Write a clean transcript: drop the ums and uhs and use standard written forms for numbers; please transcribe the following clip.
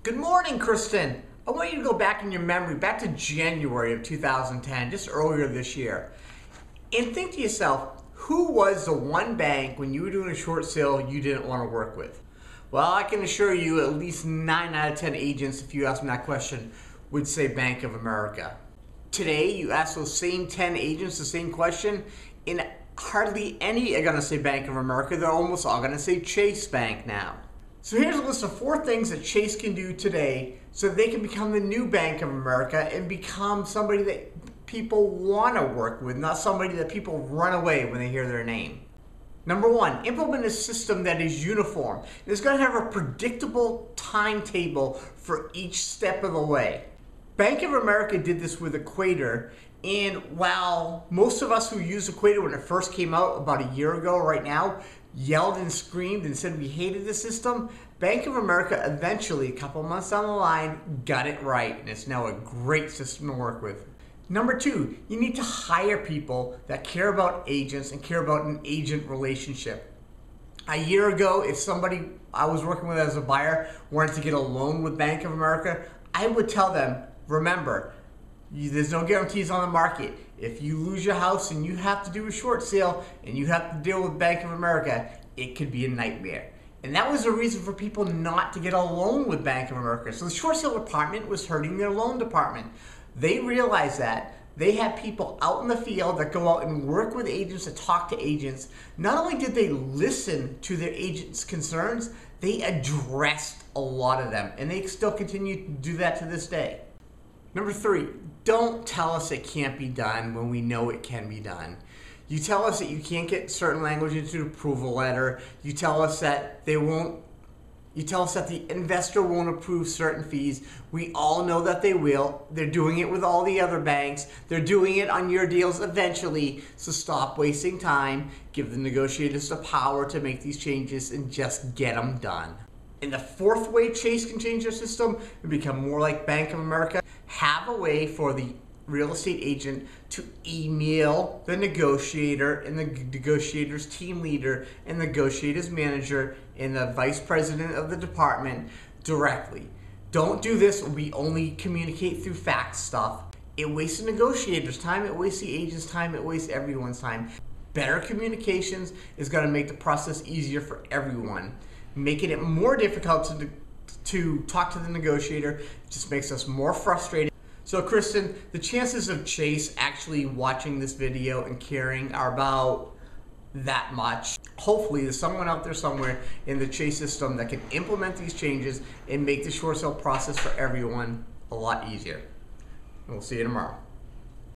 Good morning, Kristen. I want you to go back in your memory, back to January of 2010, just earlier this year, and think to yourself, who was the one bank when you were doing a short sale you didn't want to work with? Well, I can assure you at least 9 out of 10 agents, if you ask me that question, would say Bank of America. Today, you ask those same 10 agents the same question, and hardly any are going to say Bank of America. They're almost all going to say Chase Bank now. So here's a list of 4 things that Chase can do today so they can become the new Bank of America and become somebody that people want to work with, not somebody that people run away when they hear their name. Number 1, implement a system that is uniform. It's going to have a predictable timetable for each step of the way. Bank of America did this with Equator, and while most of us who used Equator when it first came out about a year ago right now yelled and screamed and said we hated the system, Bank of America eventually, a couple months down the line, got it right, and it's now a great system to work with. Number 2, you need to hire people that care about agents and care about an agent relationship. A year ago, if somebody I was working with as a buyer wanted to get a loan with Bank of America, I would tell them, remember, there's no guarantees on the market. If you lose your house and you have to do a short sale and you have to deal with Bank of America, it could be a nightmare. And that was the reason for people not to get a loan with Bank of America. So the short sale department was hurting their loan department. They realized that. They had people out in the field that go out and work with agents, that talk to agents. Not only did they listen to their agents' concerns, they addressed a lot of them. And they still continue to do that to this day. Number 3, don't tell us it can't be done when we know it can be done. You tell us that you can't get certain language into the approval letter. You tell us that the investor won't approve certain fees. We all know that they will. They're doing it with all the other banks. They're doing it on your deals eventually. So stop wasting time. Give the negotiators the power to make these changes and just get them done. And the 4th way Chase can change their system and become more like Bank of America, have a way for the real estate agent to email the negotiator and the negotiator's team leader and the negotiator's manager and the vice president of the department directly. Don't do this. We only communicate through fax stuff. It wastes the negotiator's time, it wastes the agent's time, it wastes everyone's time. Better communications is going to make the process easier for everyone. Making it more difficult to talk to the negotiator just makes us more frustrated. So Kristen, the chances of Chase actually watching this video and caring are about that much. Hopefully there's someone out there somewhere in the Chase system that can implement these changes and make the short sale process for everyone a lot easier. And we'll see you tomorrow.